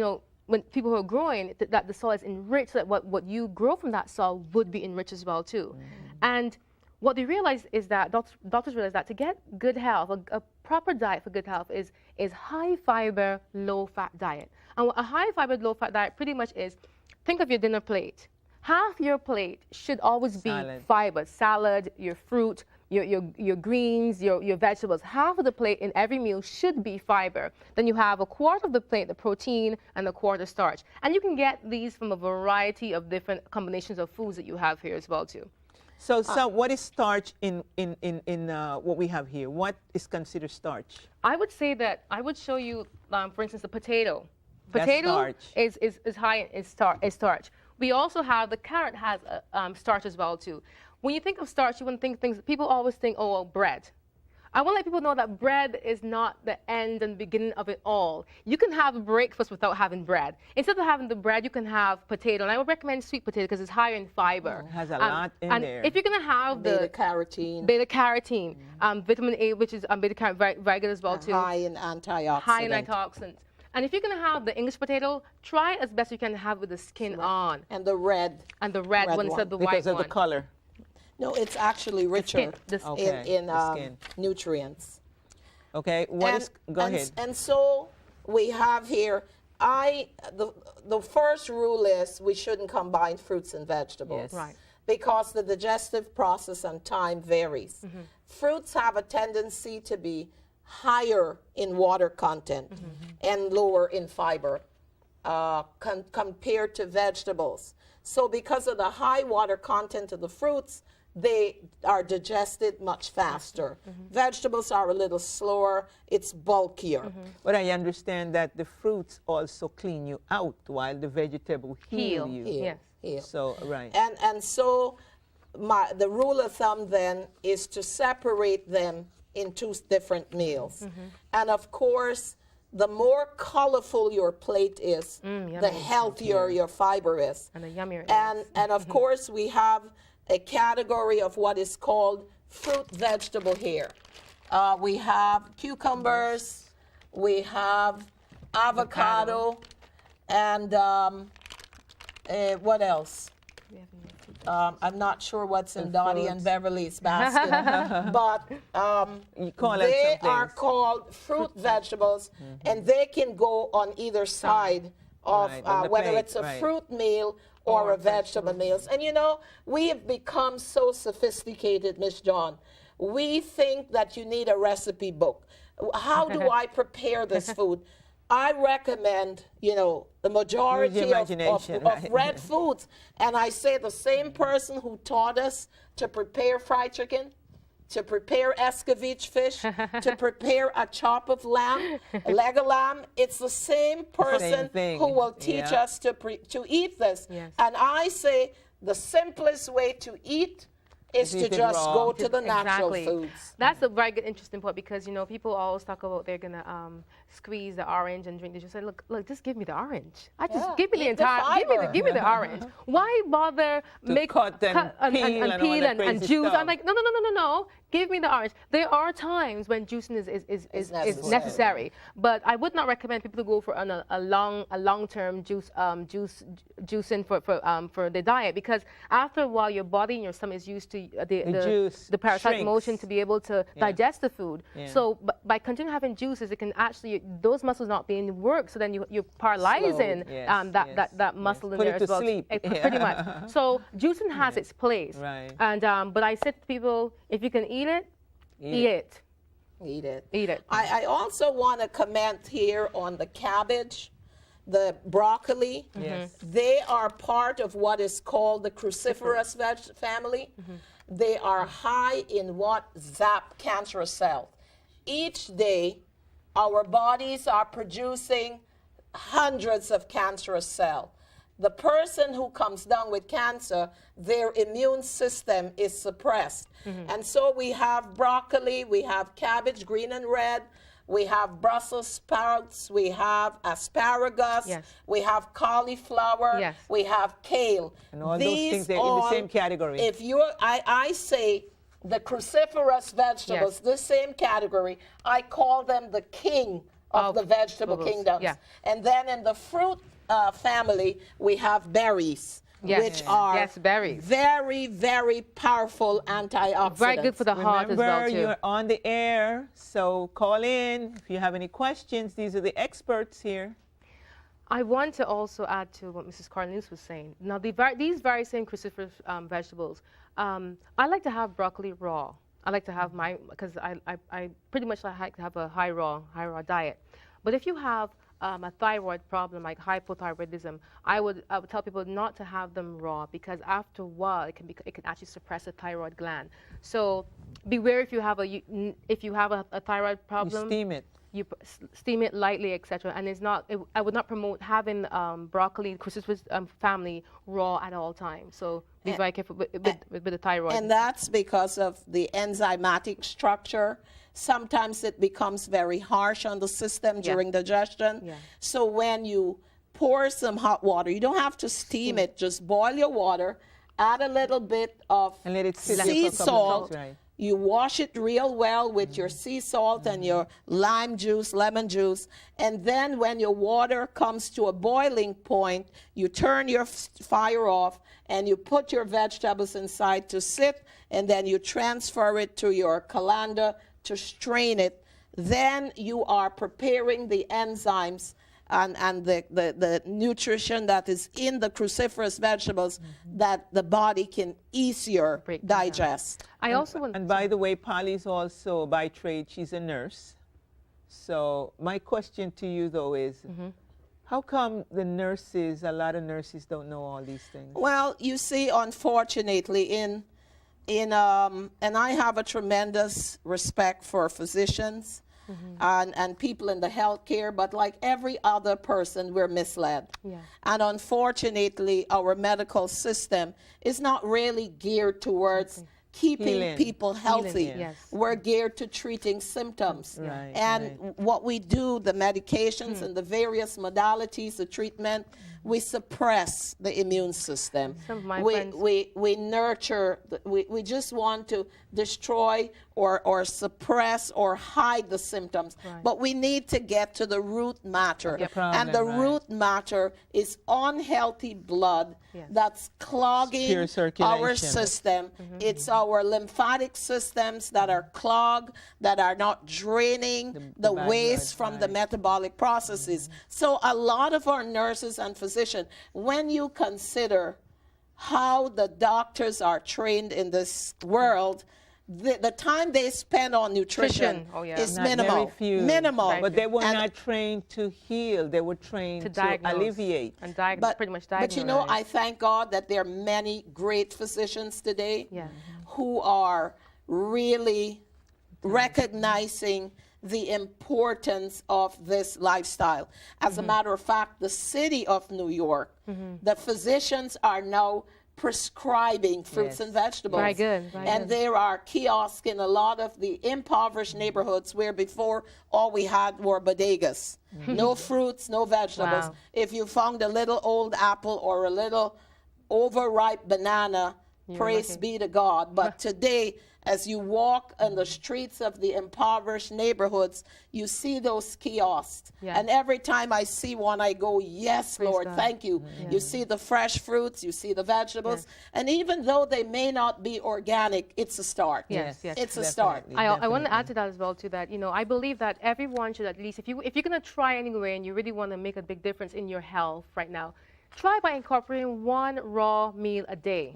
Speaker 4: when people who are growing, that the soil is enriched, that what you grow from that soil would be enriched as well too. And what they realize is that, doctors realize that to get good health, a proper diet for good health is high fiber, low fat diet. And what a high fiber, low fat diet pretty much is, think of your dinner plate. half your plate should always be
Speaker 5: Salad.
Speaker 4: fiber, salad, your fruit, your greens, your vegetables. Half of the plate in every meal should be fiber. Then you have a quarter of the plate, the protein, and a quarter starch. And you can get these from a variety of different combinations of foods that you have here as well too.
Speaker 5: So what is starch in what we have here? What is considered starch?
Speaker 4: I would say that I would show you, for instance, the potato.
Speaker 5: That's
Speaker 4: Potato
Speaker 5: starch.
Speaker 4: is high in starch. We also have the carrot has starch as well too. When you think of starch, you want to think things. People always think, oh, well, bread. I want to let people know that bread is not the end and beginning of it all. You can have breakfast without having bread. Instead of having the bread, you can have potato. And I would recommend sweet potato because it's higher in fiber.
Speaker 5: It has a lot in
Speaker 4: and
Speaker 5: there.
Speaker 4: if you're going to have the
Speaker 3: Beta-carotene.
Speaker 4: beta-carotene, vitamin A, which is beta-carotene, very good as well too.
Speaker 3: High in antioxidants.
Speaker 4: High in antioxidants. And if you're going to have the English potato, try as best you can to have with the skin on.
Speaker 3: And the red.
Speaker 4: And the red,
Speaker 3: Red
Speaker 4: one instead of the white
Speaker 5: Because of
Speaker 4: one.
Speaker 5: the color.
Speaker 3: No, it's actually richer
Speaker 5: Okay,
Speaker 3: in
Speaker 5: the skin.
Speaker 3: nutrients.
Speaker 5: Okay, go ahead.
Speaker 3: And so we have here, the first rule is we shouldn't combine fruits and vegetables.
Speaker 5: Yes.
Speaker 4: Right.
Speaker 3: Because the digestive process and time varies. Fruits have a tendency to be higher in water content and lower in fiber compared to vegetables. So because of the high water content of the fruits, they are digested much faster. Vegetables are a little slower, it's bulkier.
Speaker 5: But I understand that the fruits also clean you out while the vegetable heal you.
Speaker 4: Yes.
Speaker 3: Here.
Speaker 5: So, right.
Speaker 3: And so the rule of thumb then is to separate them in two different meals. And of course, the more colorful your plate is, the healthier your fiber is.
Speaker 4: And the yummier it is.
Speaker 3: And of course, we have a category of what is called fruit vegetable here. We have cucumbers, we have avocado, and what else? I'm not sure what's in Dottie and Beverly's basket, but
Speaker 5: You call it
Speaker 3: they
Speaker 5: some
Speaker 3: are
Speaker 5: things.
Speaker 3: called fruit vegetables, and they can go on either side of
Speaker 5: Right, on the
Speaker 3: whether
Speaker 5: plate,
Speaker 3: it's a
Speaker 5: right.
Speaker 3: fruit meal or a vegetable meal. And you know, we have become so sophisticated, Miss John. We think that you need a recipe book. How do I prepare this food? I recommend, you know, the majority of
Speaker 5: imagination, right?
Speaker 3: red foods. And I say the same person who taught us to prepare fried chicken, to prepare escovitch fish, to prepare a chop of lamb, leg of lamb, it's the same person
Speaker 5: thing,
Speaker 3: who will teach
Speaker 5: yeah.
Speaker 3: us to eat this.
Speaker 4: Yes.
Speaker 3: And I say the simplest way to eat is to
Speaker 5: eat it
Speaker 3: just
Speaker 5: raw.
Speaker 3: go to the natural
Speaker 4: Exactly.
Speaker 3: foods.
Speaker 4: That's a very good, interesting point because, you know, people always talk about they're going to squeeze the orange and drink. They just say, look, just give me the orange.
Speaker 3: Yeah,
Speaker 4: Give me the
Speaker 3: eat the
Speaker 4: entire,
Speaker 3: fiber.
Speaker 4: give me the orange. Why bother
Speaker 5: cut and peel and all
Speaker 4: peel
Speaker 5: that
Speaker 4: and
Speaker 5: crazy
Speaker 4: juice?
Speaker 5: stuff.
Speaker 4: I'm like, no. Give me the orange. There are times when juicing is necessary, but I would not recommend people to go for a long-term juicing for the diet because after a while your body and your stomach is used to the parasite
Speaker 5: shrinks.
Speaker 4: motion to be able to digest the food.
Speaker 5: Yeah.
Speaker 4: So by continuing having juices, it can actually those muscles not being worked. So then you're paralyzing
Speaker 5: Yes,
Speaker 4: that muscle in
Speaker 5: Put
Speaker 4: there
Speaker 5: it
Speaker 4: as
Speaker 5: to
Speaker 4: well.
Speaker 5: sleep.
Speaker 4: Pretty much. So juicing has its place.
Speaker 5: Right.
Speaker 4: And but I said to people, if you can eat it, eat it.
Speaker 3: Eat it.
Speaker 4: Eat it.
Speaker 3: I also want to comment here on the cabbage, the broccoli.
Speaker 5: Yes.
Speaker 3: They are part of what is called the cruciferous family. They are high in what zap cancerous cells. Each day, our bodies are producing hundreds of cancerous cells. The person who comes down with cancer, their immune system is suppressed. And so we have broccoli, we have cabbage, green and red, we have Brussels sprouts, we have asparagus,
Speaker 4: Yes.
Speaker 3: we have cauliflower,
Speaker 4: Yes.
Speaker 3: we have kale.
Speaker 5: And all those things, they're in the same category.
Speaker 3: If I say the cruciferous vegetables,
Speaker 4: Yes.
Speaker 3: the same category, I call them the king of the vegetable
Speaker 4: vegetables,
Speaker 3: kingdoms.
Speaker 4: yeah.
Speaker 3: And then in the fruit family, we have berries,
Speaker 4: Yes.
Speaker 3: which are
Speaker 4: Yes, berries.
Speaker 3: very, very powerful antioxidants.
Speaker 4: Very good for the heart as well
Speaker 5: Remember,
Speaker 4: too.
Speaker 5: you're on the air, so call in if you have any questions. These are the experts here.
Speaker 4: I want to also add to what Mrs. Cornelius was saying. Now, these very same cruciferous vegetables, I like to have broccoli raw. I like to have because I pretty much like to have a high raw diet. But if you have a thyroid problem like hypothyroidism, I would tell people not to have them raw, because after a while it can actually suppress the thyroid gland. So beware if you have a thyroid problem.
Speaker 5: You steam it.
Speaker 4: You steam it lightly, etc. And I would not promote having broccoli, cruciferous family, raw at all times. So be very careful with the thyroid.
Speaker 3: And that's because of the enzymatic structure. Sometimes it becomes very harsh on the system during digestion.
Speaker 4: Yeah.
Speaker 3: So when you pour some hot water, you don't have to steam it, just boil your water, add a little bit of
Speaker 5: And let it sit
Speaker 3: sea
Speaker 5: there for a couple of
Speaker 3: salt.
Speaker 5: minutes, right.
Speaker 3: You wash it real well with your sea salt and your lime juice, lemon juice. And then when your water comes to a boiling point, you turn your fire off and you put your vegetables inside to sit, and then you transfer it to your colander to strain it. Then you are preparing the enzymes and the nutrition that is in the cruciferous vegetables that the body can easier digest.
Speaker 4: I also want
Speaker 5: And by the way, Polly's also by trade, she's a nurse. So my question to you though is, how come a lot of nurses don't know all these things?
Speaker 3: Well, you see, unfortunately, and I have a tremendous respect for physicians and people in the healthcare, but like every other person, we're misled.
Speaker 4: Yeah.
Speaker 3: And unfortunately, our medical system is not really geared towards keeping
Speaker 5: Healing.
Speaker 3: people healthy.
Speaker 4: Healing, yes.
Speaker 3: We're geared to treating symptoms.
Speaker 5: Right,
Speaker 3: And what we do, the medications and the various modalities of treatment, we suppress the immune system.
Speaker 4: Some of my
Speaker 3: we,
Speaker 4: friends-
Speaker 3: we nurture, we just want to destroy or suppress or hide the symptoms.
Speaker 4: Right.
Speaker 3: But we need to get to the root matter.
Speaker 5: The problem,
Speaker 3: And the
Speaker 5: right.
Speaker 3: root matter is unhealthy blood
Speaker 4: Yes.
Speaker 3: that's clogging
Speaker 5: Pure
Speaker 3: our
Speaker 5: circulation.
Speaker 3: system. It's our lymphatic systems that are clogged, that are not draining the
Speaker 5: bad
Speaker 3: waste
Speaker 5: blood,
Speaker 3: from the metabolic processes. So a lot of our nurses and physicians, when you consider how the doctors are trained in this world, the time they spend on nutrition
Speaker 4: Nutrition. Oh, yeah.
Speaker 3: is
Speaker 5: Not
Speaker 3: minimal.
Speaker 5: very few.
Speaker 3: Minimal.
Speaker 5: But they were
Speaker 3: And-
Speaker 5: not trained to heal. They were trained
Speaker 4: to
Speaker 5: to
Speaker 4: diagnose
Speaker 5: alleviate.
Speaker 4: and
Speaker 3: But,
Speaker 4: pretty much diagnose.
Speaker 3: but you know, I thank God that there are many great physicians today
Speaker 4: Yeah.
Speaker 3: who are really recognizing the importance of this lifestyle. As a matter of fact, the city of New York, the physicians are now prescribing fruits and vegetables.
Speaker 4: Very good, very
Speaker 3: and
Speaker 4: good.
Speaker 3: there are kiosks in a lot of the impoverished neighborhoods where before all we had were bodegas. No fruits, no vegetables.
Speaker 4: Wow.
Speaker 3: If you found a little old apple or a little overripe banana, praise
Speaker 4: lucky.
Speaker 3: be to God. But today, as you walk on the streets of the impoverished neighborhoods, you see those kiosks.
Speaker 4: Yeah.
Speaker 3: And every time I see one, I go, yes,
Speaker 4: Praise
Speaker 3: Lord,
Speaker 4: God.
Speaker 3: thank you. You see the fresh fruits, you see the vegetables. And even though they may not be organic, it's a start.
Speaker 4: Yes, yes.
Speaker 3: It's a start.
Speaker 5: Definitely,
Speaker 4: I want to
Speaker 5: definitely.
Speaker 4: add to that as well, too, that, you know, I believe that everyone should at least, if you're going to try anyway and you really want to make a big difference in your health right now, try by incorporating one raw meal a day.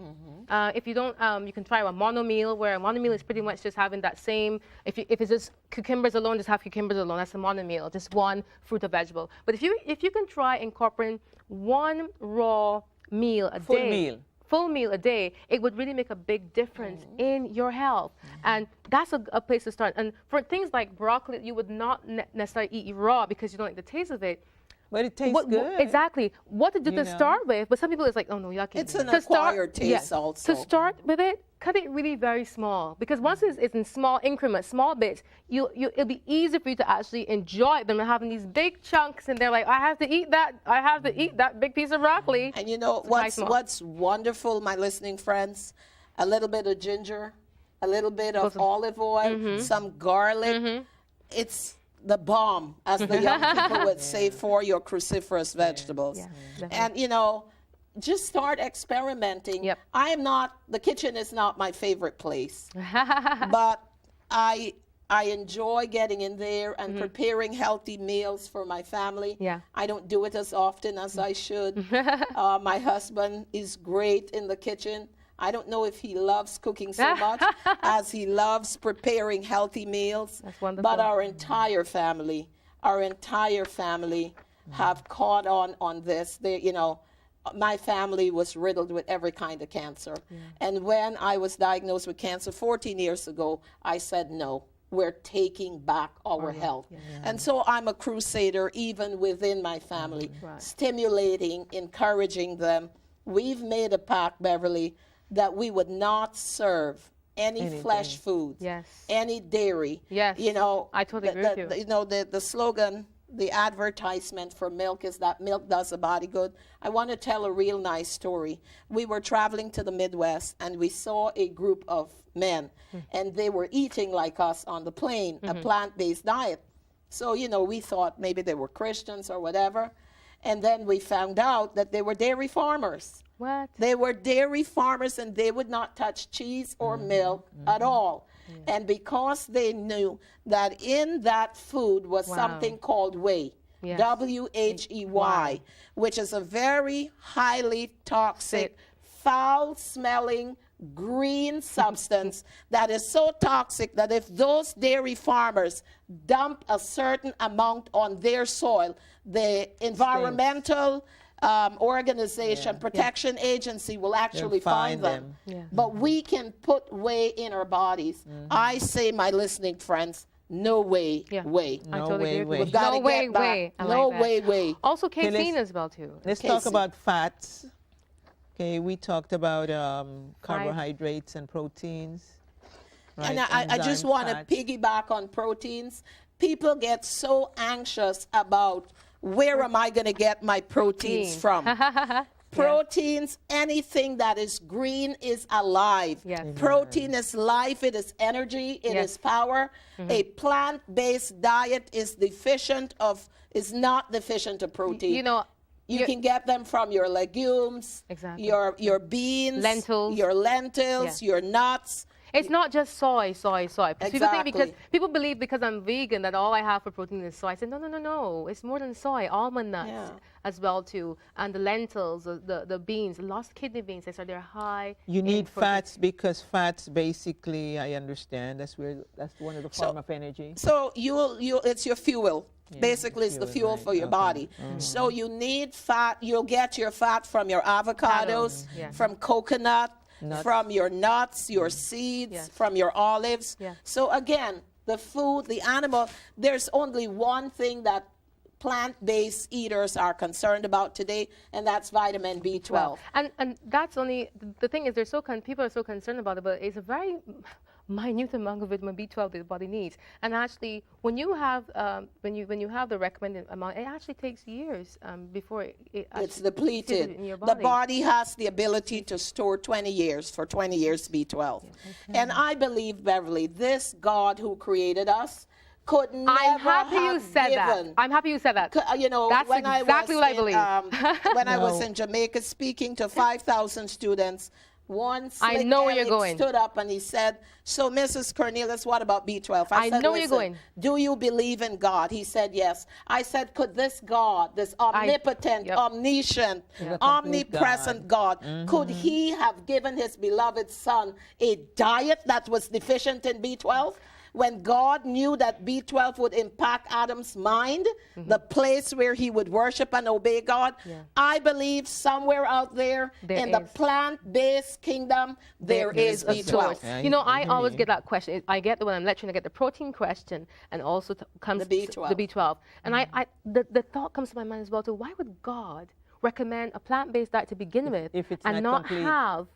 Speaker 4: If you don't, you can try a mono meal, where a mono meal is pretty much just having that same, if it's just cucumbers alone, just have cucumbers alone. That's a mono meal, just one fruit or vegetable. But if you can try incorporating one raw meal a
Speaker 5: Full
Speaker 4: day,
Speaker 5: meal.
Speaker 4: full meal a day, it would really make a big difference in your health. And that's a place to start. And for things like broccoli, you would not necessarily eat raw because you don't like the taste of it.
Speaker 5: But it tastes good.
Speaker 4: Exactly. What to do
Speaker 5: You
Speaker 4: to
Speaker 5: know?
Speaker 4: start with, but some people it's like, oh no, yucky.
Speaker 3: It's an
Speaker 4: To start-
Speaker 3: acquired taste also.
Speaker 4: To start with it, cut it really very small, because once it's in small increments, small bits, it'll be easy for you to actually enjoy them and having these big chunks, and they're like, I have to eat that big piece of broccoli.
Speaker 3: And you know what's wonderful, my listening friends? A little bit of ginger, a little bit of olive oil, some garlic. It's the bomb, as the young people would say, for your cruciferous vegetables.
Speaker 4: Yeah, definitely.
Speaker 3: And you know, just start experimenting.
Speaker 4: Yep.
Speaker 3: The kitchen is not my favorite place, but I I enjoy getting in there and preparing healthy meals for my family.
Speaker 4: Yeah.
Speaker 3: I don't do it as often as I should. My husband is great in the kitchen. I don't know if he loves cooking so much as he loves preparing healthy meals.
Speaker 4: That's wonderful.
Speaker 3: But our entire family have caught on this. They, you know, my family was riddled with every kind of cancer. And when I was diagnosed with cancer 14 years ago, I said, no, we're taking back our health. And so I'm a crusader even within my family, stimulating, encouraging them. We've made a pact, Beverly, that we would not serve any flesh foods, any dairy.
Speaker 4: Yes.
Speaker 3: You know,
Speaker 4: I totally agree with you.
Speaker 3: You know, the slogan, the advertisement for milk is that milk does the body good. I want to tell a real nice story. We were traveling to the Midwest and we saw a group of men and they were eating like us on the plane, a plant-based diet. So, you know, we thought maybe they were Christians or whatever. And then we found out that they were dairy farmers.
Speaker 4: What?
Speaker 3: They were dairy farmers and they would not touch cheese or milk at all. And because they knew that in that food was something called whey, W-H-E-Y, which is a very highly toxic, foul-smelling, green substance that is so toxic that if those dairy farmers dump a certain amount on their soil, the environmental organization, protection agency will actually find them. But we can put whey in our bodies. I say, my listening friends, no way, way.
Speaker 4: I totally agree with you.
Speaker 3: We've got
Speaker 4: No
Speaker 3: to
Speaker 4: way,
Speaker 3: get back.
Speaker 4: way. I
Speaker 3: No
Speaker 4: like that.
Speaker 3: way, way.
Speaker 4: Also,
Speaker 5: Okay,
Speaker 4: casein as well too.
Speaker 5: Let's talk
Speaker 3: Casein.
Speaker 5: about fats. Okay, we talked about carbohydrates and proteins. Right?
Speaker 3: And I just
Speaker 5: Enzyme
Speaker 3: want to
Speaker 5: fats.
Speaker 3: piggyback on proteins. People get so anxious about where am I going to get my proteins from? Proteins, anything that is green is alive.
Speaker 4: Yes.
Speaker 3: Protein is life, it is energy, it is power. A plant-based diet is not deficient of protein.
Speaker 4: You know,
Speaker 3: you can get them from your legumes, your beans, your lentils, your nuts.
Speaker 4: It's not just soy.
Speaker 3: Exactly.
Speaker 4: People believe because I'm vegan that all I have for protein is soy. I said no. It's more than soy. Almond nuts as well too, and the lentils, the beans, lost kidney beans. They said they're high.
Speaker 5: You need
Speaker 4: protein.
Speaker 5: fats because fats basically, I understand, that's one of the form of energy.
Speaker 3: So it's your fuel. Basically, it's the fuel for your body. So you need fat. You'll get your fat from your avocados, from coconut, from your nuts, your seeds, from your olives. So again, the food, the animal, there's only one thing that plant-based eaters are concerned about today, and that's vitamin B12.
Speaker 4: And that's only, the thing is, people are so concerned about it, but it's a very minute amount of vitamin B12 that the body needs. And actually, when you have when you have the recommended amount, it actually takes years before
Speaker 3: it's depleted.
Speaker 4: In your body.
Speaker 3: The body has the ability to store 20 years B12. And I believe, Beverly, this God who created us could never
Speaker 4: I'm happy you said
Speaker 3: given,
Speaker 4: that. I'm happy you said that.
Speaker 3: You know,
Speaker 4: that's
Speaker 3: when
Speaker 4: exactly what I believe.
Speaker 3: When I was in Jamaica speaking to 5,000 students, one
Speaker 4: I know where you're going.
Speaker 3: Stood up and he said, so Mrs. Cornelius, what about B12? I said,
Speaker 4: know where you're going.
Speaker 3: Do you believe in God? He said, yes. I said, could this God, this omnipotent, omniscient, omnipresent God, could he have given his beloved son a diet that was deficient in B12? When God knew that B12 would impact Adam's mind, the place where he would worship and obey God, I believe somewhere out there in the plant-based kingdom, there is B12.
Speaker 4: Yeah, you know, I always get that question. I get when I'm lecturing, I get the protein question, and also comes
Speaker 3: the B12.
Speaker 4: The B12. And the thought comes to my mind as well too. Why would God recommend a plant-based diet to begin with,
Speaker 5: if it's
Speaker 4: and not have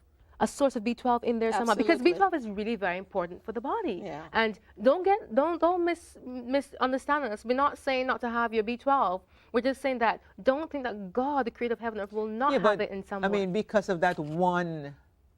Speaker 4: a source of B12 in there somehow? Because B12 is really very important for the body.
Speaker 3: Yeah.
Speaker 4: And don't misunderstand us. We're not saying not to have your B12. We're just saying that don't think that God, the creator of heaven and earth, will not have it in some way.
Speaker 5: I mean, because of that one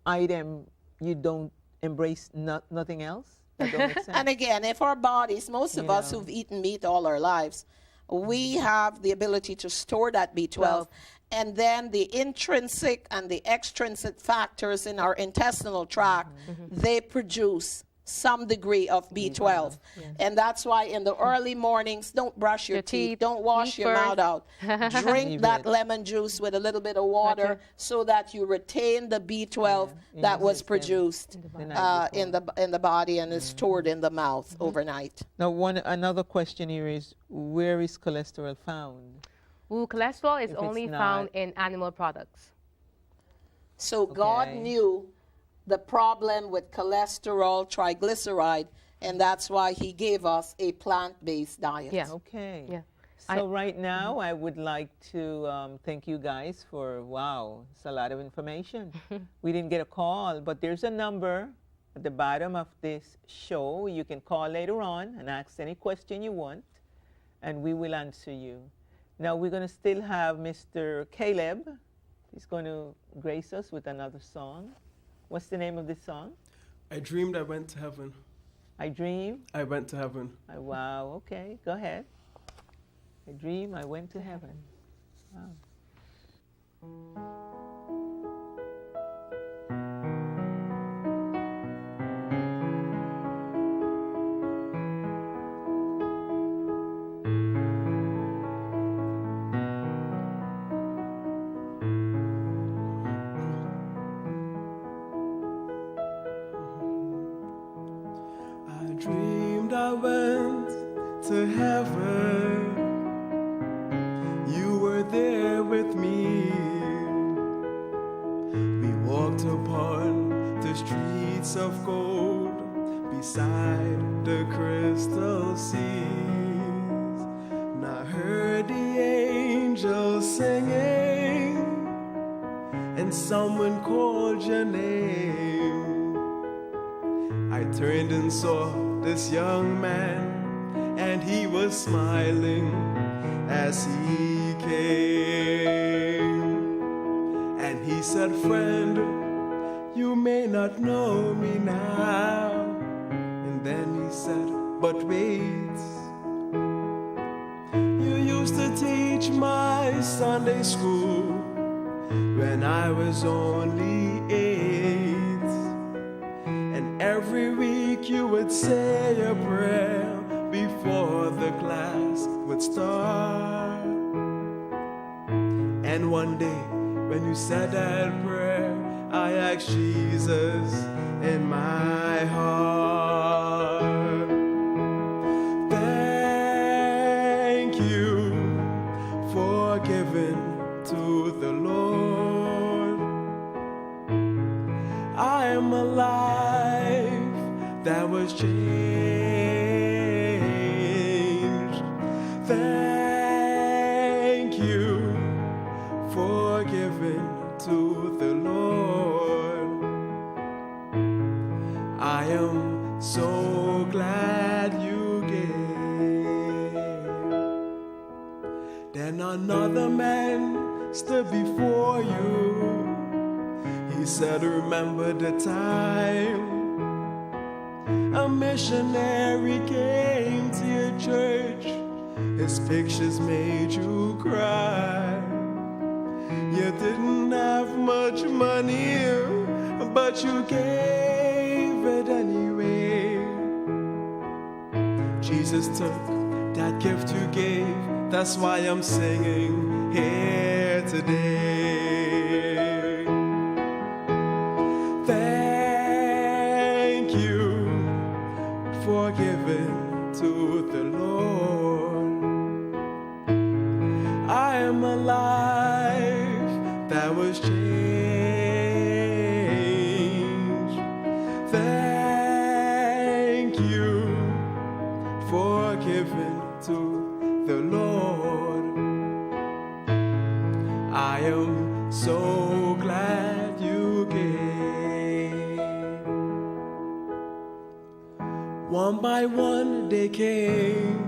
Speaker 5: item, you don't embrace nothing else? That don't make sense.
Speaker 3: And again, if our bodies, most of us who've eaten meat all our lives, we have the ability to store that B12. And then the intrinsic and the extrinsic factors in our intestinal tract, they produce some degree of B12. And that's why in the early mornings, don't brush your teeth, don't wash
Speaker 4: eat
Speaker 3: your mouth out. Drink that
Speaker 5: it.
Speaker 3: lemon juice with a little bit of water so that you retain the B12 that was
Speaker 5: system.
Speaker 3: produced
Speaker 5: The night
Speaker 3: in the body and is stored in the mouth overnight.
Speaker 5: Now, another question here is, where is cholesterol found?
Speaker 4: Ooh, cholesterol is
Speaker 5: If it's
Speaker 4: only
Speaker 5: not-
Speaker 4: found in animal products.
Speaker 3: So God
Speaker 5: Okay.
Speaker 3: knew the problem with cholesterol, triglyceride, and that's why he gave us a plant-based diet.
Speaker 4: Yeah.
Speaker 5: Okay.
Speaker 4: Yeah.
Speaker 5: So right now, I would like to thank you guys for, wow, it's a lot of information. We didn't get a call, but there's a number at the bottom of this show. You can call later on and ask any question you want, and we will answer you. Now, we're going to still have Mr. Caleb. He's going to grace us with another song. What's the name of this song?
Speaker 1: I dreamed I went to heaven.
Speaker 5: I dream.
Speaker 1: I went to heaven.
Speaker 5: Wow, okay, go ahead. I dream I went to heaven. Wow.
Speaker 1: I dreamed I went to heaven. You were there with me. We walked upon the streets of gold beside the crystal seas. And I heard the angels singing, and someone called your name. I turned and saw this young man, and he was smiling as he came. And he said, "Friend, you may not know me now." And then he said, "But wait, you used to teach my Sunday school when I was only 8. And every week you would say a prayer before the class would start. And one day when you said that prayer, I asked Jesus in my heart. Thank you for giving to the Lord. I am alive, that was changed. Thank you for giving to the Lord. I am so glad you gave. Then another man stood before you. He said, "Remember the time a missionary came to your church. His pictures made you cry. You didn't have much money, but you gave it anyway. Jesus took that gift you gave. That's why I'm singing here today. Thank you for giving to the Lord. I am alive, that was changed. Thank you for giving to the Lord. I am so glad you gave. One by one they came,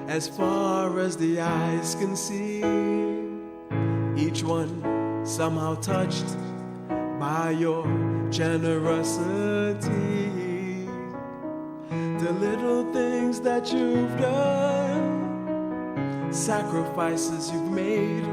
Speaker 1: as far as the eyes can see. Each one somehow touched by your generosity. The little things that you've done, sacrifices you've made,